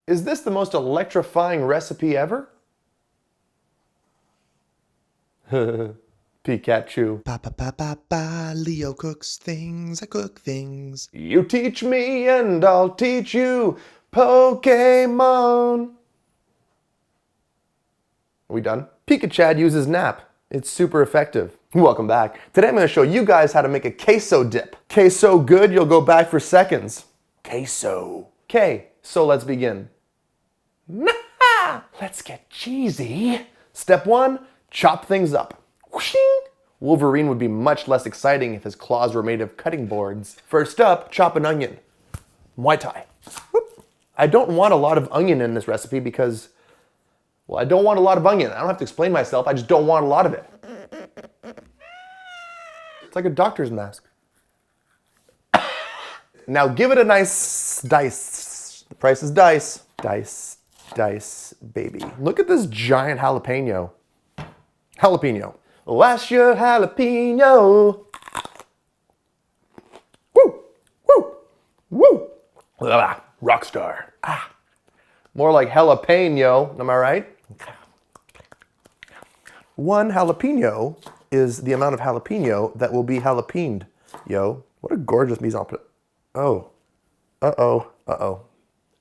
Is this the most electrifying recipe ever? Pikachu. Ba ba ba ba ba. Leo cooks things. I cook things. You teach me and I'll teach you Pokemon. Are we done? Pikachu uses nap. It's super effective. Welcome back. Today I'm going to show you guys how to make a queso dip. Queso good, you'll go back for seconds. Queso. Okay, so let's begin. Let's get cheesy. Step 1, chop things up. Whooshing. Wolverine would be much less exciting if his claws were made of cutting boards. First up, chop an onion. Muay Thai. Whoop. I don't want a lot of onion in this recipe because, well, I don't want a lot of onion. I don't have to explain myself, I just don't want a lot of it. It's like a doctor's mask. Now give it a nice dice. The price is dice. Dice, dice, baby. Look at this giant jalapeno. Jalapeno. What's your jalapeno? Woo, woo, woo. Ah, rockstar. Ah. More like jalapeno, am I right? One jalapeno is the amount of jalapeno that will be jalapened. Yo, what a gorgeous mise en place. Oh, uh-oh, uh-oh.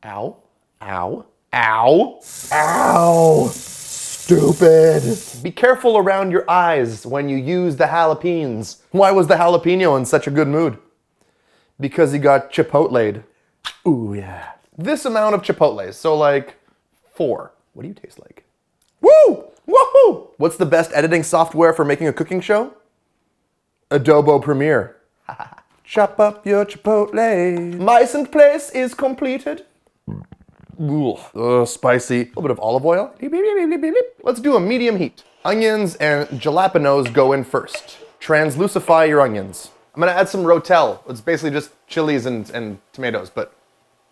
Ow, ow, ow, ow. Stupid. Be careful around your eyes when you use the jalapenos. Why was the jalapeno in such a good mood? Because he got chipotle'd. Ooh, yeah. This amount of chipotles, so like 4. What do you taste like? Woo! Woohoo! What's the best editing software for making a cooking show? Adobe Premiere. Chop up your chipotle. Mise en place is completed. Ooh, spicy. A little bit of olive oil. Let's do a medium heat. Onions and jalapenos go in first. Translucify your onions. I'm gonna add some Rotel. It's basically just chilies and tomatoes, but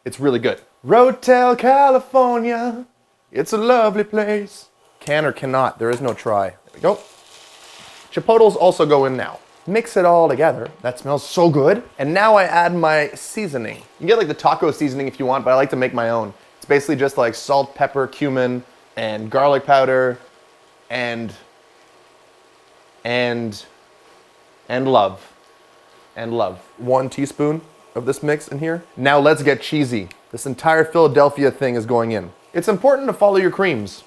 it's really good. Rotel, California. It's a lovely place. Can or cannot, there is no try. There we go. Chipotles also go in now. Mix it all together. That smells so good. And now I add my seasoning. You can get like the taco seasoning if you want, but I like to make my own. It's basically just like salt, pepper, cumin, and garlic powder, and love. And love. 1 teaspoon of this mix in here. Now let's get cheesy. This entire Philadelphia thing is going in. It's important to follow your creams.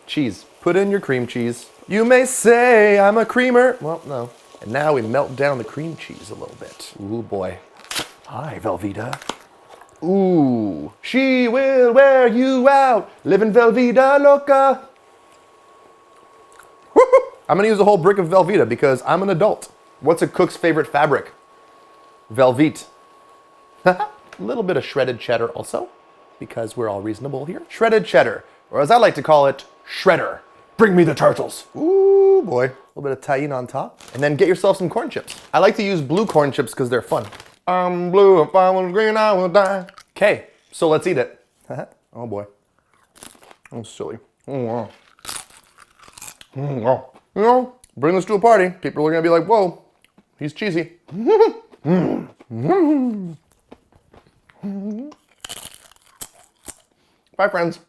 Cheese. Put in your cream cheese. You may say I'm a creamer. Well, no. And now we melt down the cream cheese a little bit. Ooh, boy. Hi, Velveeta. Ooh. She will wear you out. Living Velveeta loca. I'm gonna use a whole brick of Velveeta because I'm an adult. What's a cook's favorite fabric? Velveeta. A little bit of shredded cheddar also, because we're all reasonable here. Shredded cheddar, or as I like to call it, shredder. Bring me the turtles. Ooh, boy. A little bit of cayenne on top. And then get yourself some corn chips. I like to use blue corn chips because they're fun. I'm blue, if I was green, I will die. Okay, so let's eat it. Oh, boy. I'm silly. Oh, wow. You know, bring this to a party. People are going to be like, whoa, he's cheesy. Bye, friends.